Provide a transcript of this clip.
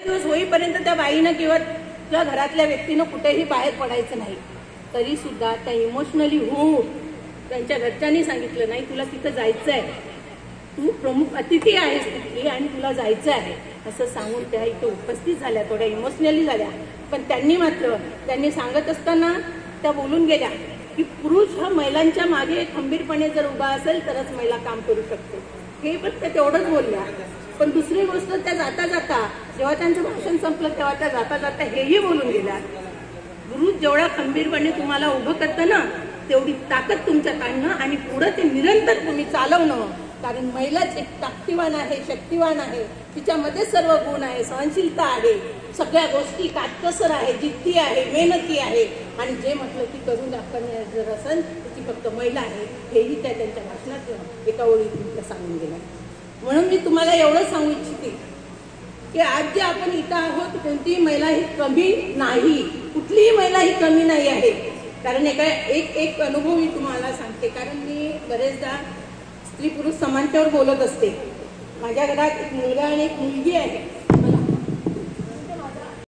दिवस होईपर्यंत त्या बाईनं किंवा त्या घरातल्या व्यक्तीनं कुठेही बाहेर पडायचं नाही, तरी सुद्धा त्या इमोशनली त्यांच्या घरच्यांनी सांगितलं नाही तुला तिथं जायचं आहे, तू प्रमुख अतिथी आहेस तिथली आणि तुला जायचं आहे असं सांगून त्या इथं उपस्थित झाल्या, थोड्या इमोशनली झाल्या. पण त्यांनी सांगत असताना त्या बोलून गेल्या की पुरुष हा महिलांच्या मागे खंबीरपणे जर उभा असेल तरच महिला काम करू शकते. हे पण त्या तेवढंच बोलल्या. पण दुसरी गोष्ट त्या जाता जाता जेव्हा त्यांचं भाषण संपलं तेव्हा त्या जाता जाता हेही बोलून गेल्या, पुरुष जेवढा खंबीरपणे तुम्हाला उभं करतं ना तेवढी ताकद तुमच्यात आणणं आणि पुढे ते निरंतर तुम्ही चालवणं. कारण महिलाच एक ताकदीवान आहे, शक्तिवान आहे, तिच्यामध्ये सर्व गुण आहे, सहनशीलता आहे, सगळ्या गोष्टी काटकसर आहे, जिद्दी आहे, मेहनती आहे आणि जे म्हटलं की करून दाखवणे जर असेल तर ती फक्त महिला आहे. हेही त्या त्यांच्या भाषणात एका ओळीत सांगून गेल्या. म्हणून मी तुम्हाला एवढंच सांगू इच्छिते की आज जे आपण इथं आहोत कोणतीही महिला ही कमी नाही, कुठलीही महिला ही कमी नाही आहे. कारण एक अनुभव मी तुम्हाला सांगते. कारण मी बरेचदा स्त्री पुरुष समानतेवर बोलत असते. माझ्या घरात एक मुलगा आणि एक मुलगी आहे.